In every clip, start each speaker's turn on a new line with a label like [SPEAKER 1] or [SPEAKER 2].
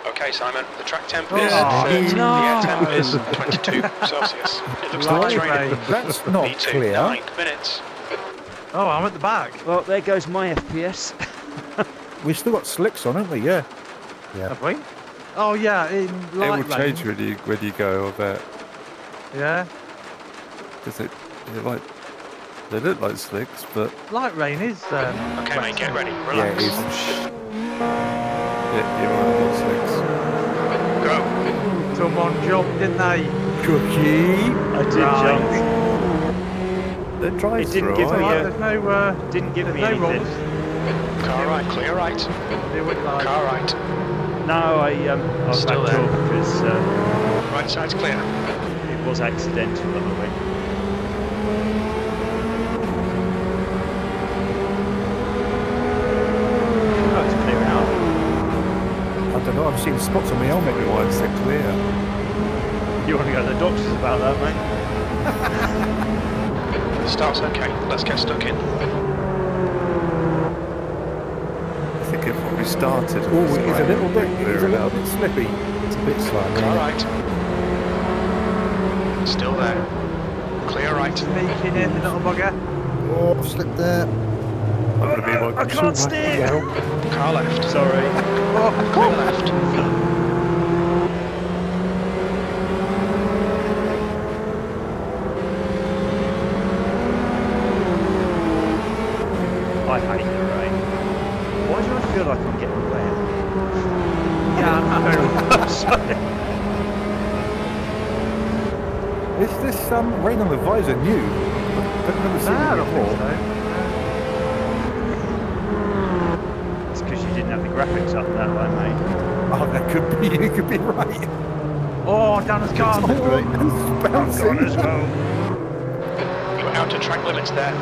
[SPEAKER 1] Okay, Simon, the track temp is
[SPEAKER 2] Oh,
[SPEAKER 1] 30,
[SPEAKER 2] no.
[SPEAKER 1] the air temp is 22 Celsius. It looks like
[SPEAKER 2] Right,
[SPEAKER 1] training.
[SPEAKER 2] mate.
[SPEAKER 3] That's not
[SPEAKER 1] Me2,
[SPEAKER 3] clear.
[SPEAKER 1] 9 minutes.
[SPEAKER 2] Oh, I'm at the back.
[SPEAKER 4] Well, there goes my FPS.
[SPEAKER 3] We've still got slicks on, haven't we? Yeah.
[SPEAKER 2] Have we? Oh, yeah, in
[SPEAKER 5] It
[SPEAKER 2] light
[SPEAKER 5] will change
[SPEAKER 2] lanes.
[SPEAKER 5] when you go, I bet.
[SPEAKER 2] Yeah.
[SPEAKER 5] Because they look like slicks, but
[SPEAKER 2] Light rain is.
[SPEAKER 1] Okay, mate, get ready.
[SPEAKER 3] Yeah,
[SPEAKER 1] Relax.
[SPEAKER 3] it is.
[SPEAKER 5] yeah, you're right about slicks.
[SPEAKER 1] Go.
[SPEAKER 2] Someone jumped, didn't they?
[SPEAKER 3] Cookie.
[SPEAKER 4] I did
[SPEAKER 2] Right.
[SPEAKER 4] jump.
[SPEAKER 5] It drives
[SPEAKER 4] It didn't
[SPEAKER 5] through,
[SPEAKER 4] give
[SPEAKER 2] It's
[SPEAKER 4] me
[SPEAKER 2] all
[SPEAKER 5] right?
[SPEAKER 2] right,
[SPEAKER 4] a-
[SPEAKER 2] there's no,
[SPEAKER 4] Didn't give
[SPEAKER 2] there's
[SPEAKER 4] me
[SPEAKER 2] no
[SPEAKER 4] anything.
[SPEAKER 2] rules.
[SPEAKER 1] Car right, clear right.
[SPEAKER 2] Do it live.
[SPEAKER 1] Car right.
[SPEAKER 4] No, I
[SPEAKER 1] Still
[SPEAKER 4] backed
[SPEAKER 1] there.
[SPEAKER 4] off because
[SPEAKER 1] Right side's clear.
[SPEAKER 4] it was accidental on the way. Oh, it's clear out.
[SPEAKER 3] I don't know. I've seen spots on my helmet.
[SPEAKER 5] Why it's so clear.
[SPEAKER 4] You want to go to the doctors about that, mate?
[SPEAKER 1] Start's okay. Let's get stuck in.
[SPEAKER 5] I think it probably started.
[SPEAKER 3] Oh, it is a little bit. It is a little bit slippy. It's a bit slimy.
[SPEAKER 1] Car right. Still there. Clear right.
[SPEAKER 2] Sneaking in, the little bugger.
[SPEAKER 3] Oh, I've slipped there.
[SPEAKER 5] I'm going to be my
[SPEAKER 4] I can't steer!
[SPEAKER 1] Car left.
[SPEAKER 4] Sorry.
[SPEAKER 1] Clear left.
[SPEAKER 4] I hate the rain. Why do I feel like I'm getting wet?
[SPEAKER 2] Yeah, I'm very
[SPEAKER 3] Is this rain on the visor new? I've never seen
[SPEAKER 2] I
[SPEAKER 3] it
[SPEAKER 2] don't think
[SPEAKER 3] before.
[SPEAKER 2] so.
[SPEAKER 4] It's because you didn't have the graphics up that way, mate.
[SPEAKER 3] Oh, that could be. You could be right.
[SPEAKER 2] Oh, down has gone.
[SPEAKER 3] Oh, it's
[SPEAKER 4] I'm
[SPEAKER 3] bouncing.
[SPEAKER 4] gone as well.
[SPEAKER 1] You're out to track limits there.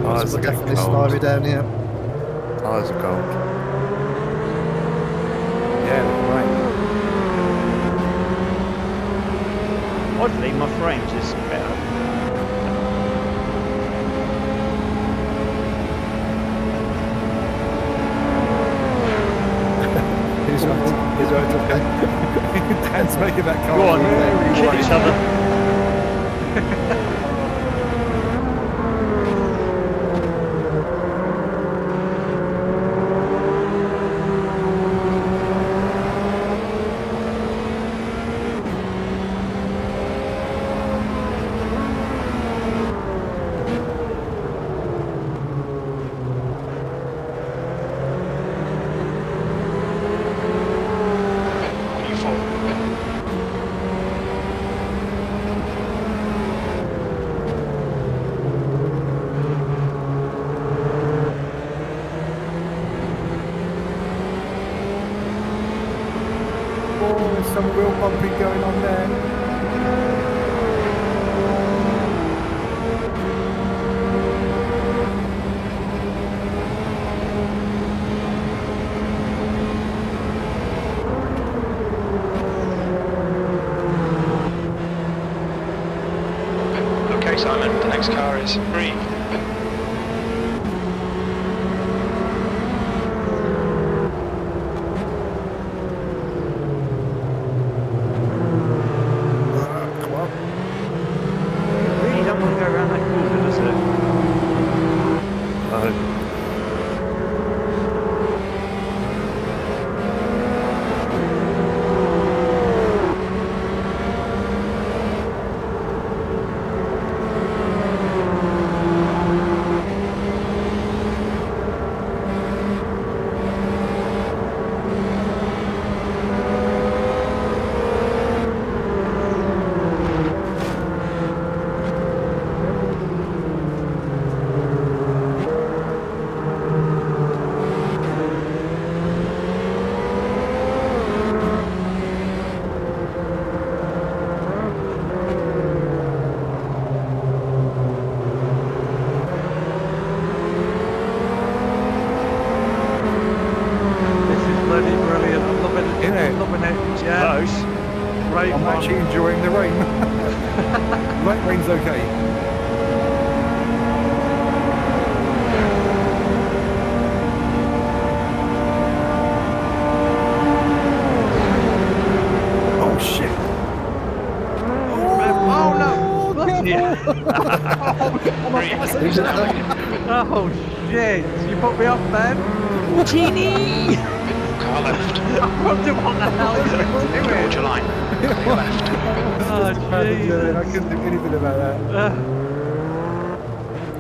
[SPEAKER 5] Tires are getting cold.
[SPEAKER 3] down here.
[SPEAKER 5] Tires are cold.
[SPEAKER 3] Yeah, right.
[SPEAKER 4] Oddly, my frames is better.
[SPEAKER 3] He's right. He's right. Okay. Dan's making that car.
[SPEAKER 4] Go on,
[SPEAKER 3] very
[SPEAKER 4] kill
[SPEAKER 3] wide.
[SPEAKER 4] each other.
[SPEAKER 1] You fall.
[SPEAKER 3] Oh, there's some real bumping going on there.
[SPEAKER 1] Okay, Simon, the next car is 3.
[SPEAKER 3] Come on.
[SPEAKER 4] Really don't want to go around that corner, does it?
[SPEAKER 1] He's now leading.
[SPEAKER 2] Oh shit! You put me off then.
[SPEAKER 6] Teeny!
[SPEAKER 1] Car left.
[SPEAKER 2] I wonder what the hell you were
[SPEAKER 1] Towards
[SPEAKER 2] doing.
[SPEAKER 1] your line. Clear left.
[SPEAKER 2] Oh
[SPEAKER 3] I
[SPEAKER 2] Jesus!
[SPEAKER 3] couldn't do anything about that.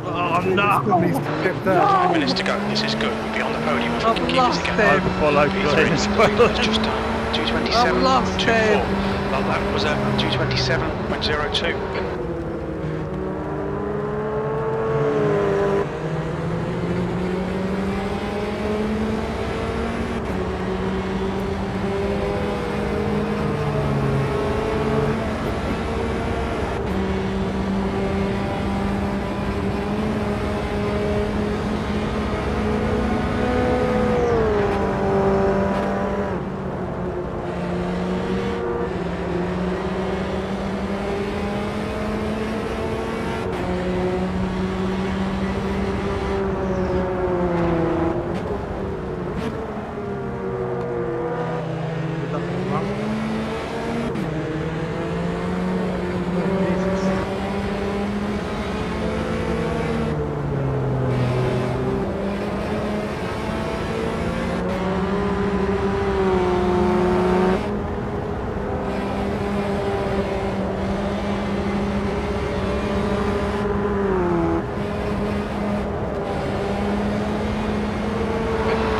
[SPEAKER 2] Oh
[SPEAKER 3] Still
[SPEAKER 2] no!
[SPEAKER 3] needs to chip that.
[SPEAKER 1] 5 minutes to go. This is good. We'll be on the podium if we
[SPEAKER 2] I've
[SPEAKER 1] can keep
[SPEAKER 2] lost
[SPEAKER 1] this again.
[SPEAKER 2] him.
[SPEAKER 4] Follow
[SPEAKER 1] P3
[SPEAKER 4] Glenn as well.
[SPEAKER 1] has just done 227.24.
[SPEAKER 2] I've lost him.
[SPEAKER 1] Well, that was a 227.02.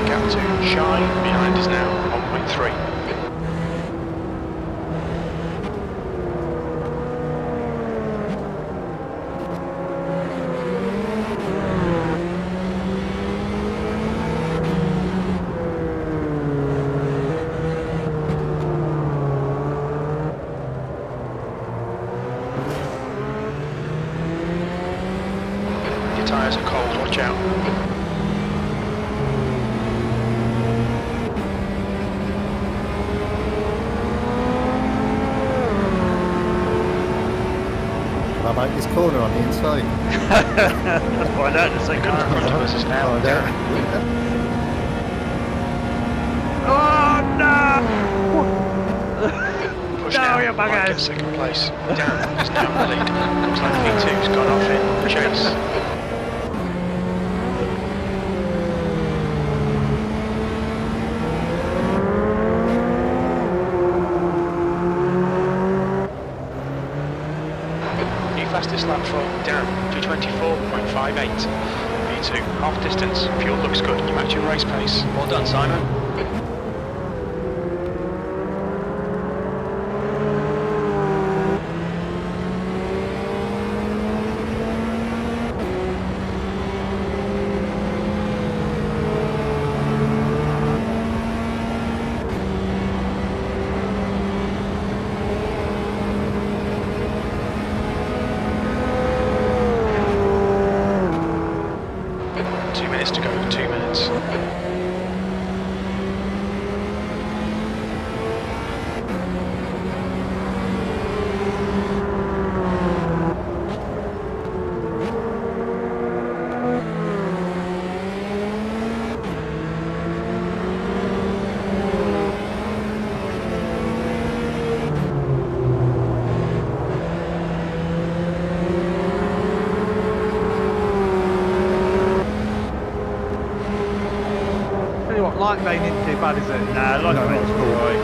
[SPEAKER 1] Gap to Shy behind is now 1.3. Your tyres are cold, watch out.
[SPEAKER 5] Can I make this corner on the inside?
[SPEAKER 4] Let's find out in a second.
[SPEAKER 1] In front of us is now
[SPEAKER 5] Oh,
[SPEAKER 1] Darren.
[SPEAKER 2] Oh no!
[SPEAKER 1] Push
[SPEAKER 2] No,
[SPEAKER 1] now,
[SPEAKER 2] you
[SPEAKER 1] might
[SPEAKER 2] buggers.
[SPEAKER 1] get second place. Darren is now in the lead. Looks like P2's gone off in chase. New fastest lap for Darren, 224.58. P2, half distance, fuel looks good, you match your race pace. Well done, Simon. To go, 2 minutes.
[SPEAKER 2] Tell you what, light vein isn't too bad, is it?
[SPEAKER 4] Nah, like
[SPEAKER 3] No,
[SPEAKER 4] it's cool, right?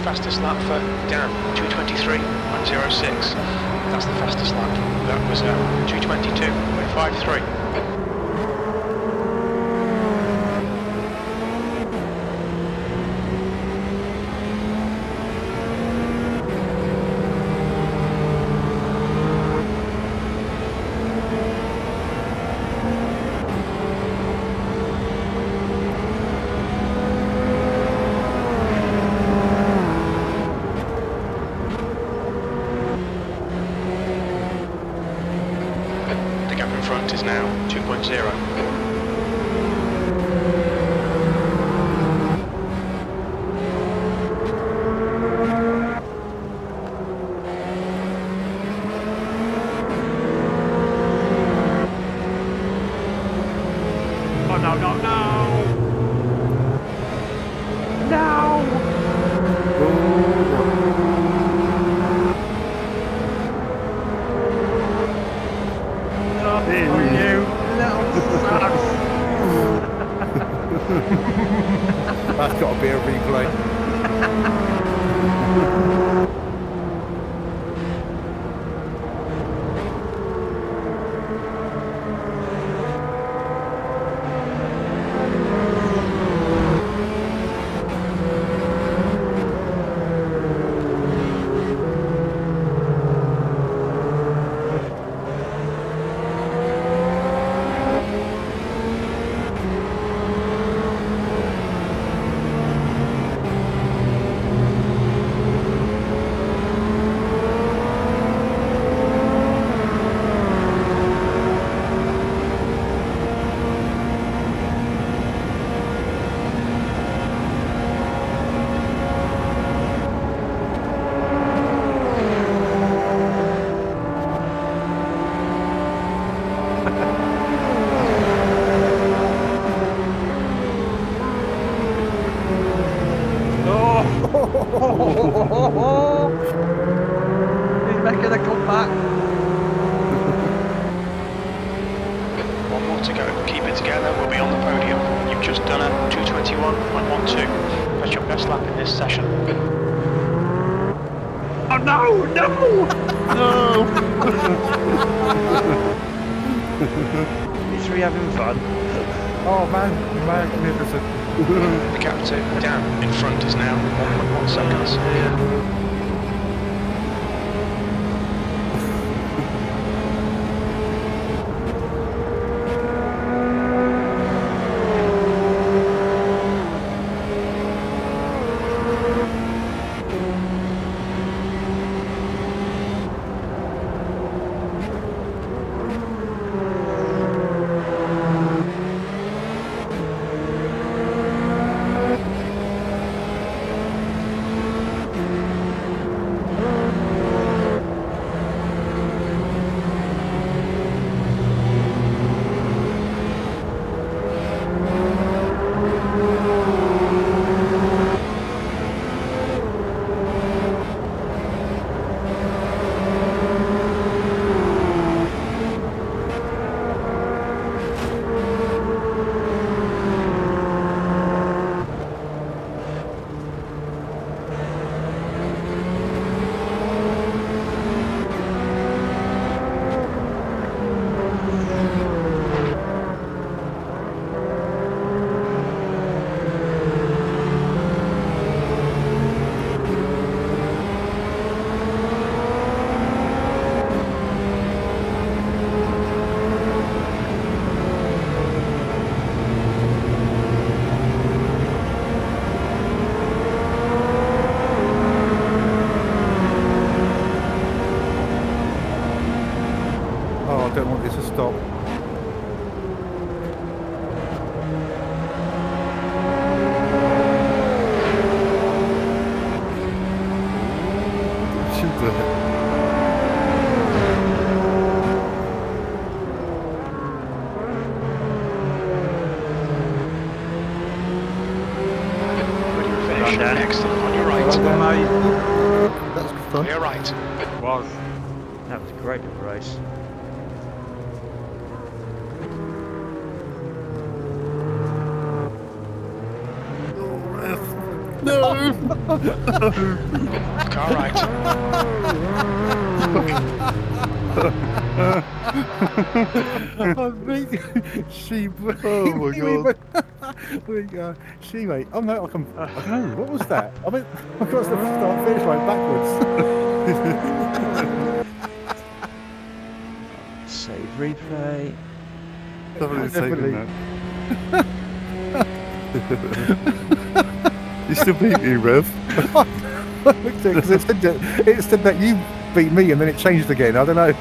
[SPEAKER 1] fastest lap for Dan, 2:23.06. That's the fastest lap. That was 2:22.53. The gap in front is now 2.0.
[SPEAKER 2] Oh no, no, no! No! Oh, you little socks!
[SPEAKER 3] That's got to be a replay.
[SPEAKER 2] He's making a comeback.
[SPEAKER 1] One more to go. Keep it together. We'll be on the podium. You've just done a 2:21.12. That's your best lap in this session.
[SPEAKER 2] Oh no, no!
[SPEAKER 4] Is he having fun?
[SPEAKER 3] Oh man, magnificent.
[SPEAKER 1] The gap to Dan in front is now 1.1 seconds.
[SPEAKER 3] Oh, I don't want this to stop. Shoot it.
[SPEAKER 1] Ready for finish.
[SPEAKER 4] Well done.
[SPEAKER 1] Excellent. On your right.
[SPEAKER 2] Well done, mate.
[SPEAKER 5] That's fun.
[SPEAKER 1] On your right.
[SPEAKER 2] Was.
[SPEAKER 4] That was a great little race.
[SPEAKER 5] No!
[SPEAKER 1] Car right.
[SPEAKER 3] She.
[SPEAKER 5] Oh my God.
[SPEAKER 3] She, mate. Oh no, I don't know. What was that? I mean, I got the start finish line backwards.
[SPEAKER 4] Save replay.
[SPEAKER 5] Definitely
[SPEAKER 3] Definitely.
[SPEAKER 5] saving that. You still beat me, Rev.
[SPEAKER 3] Because it said that you beat me and then it changed again. I don't know.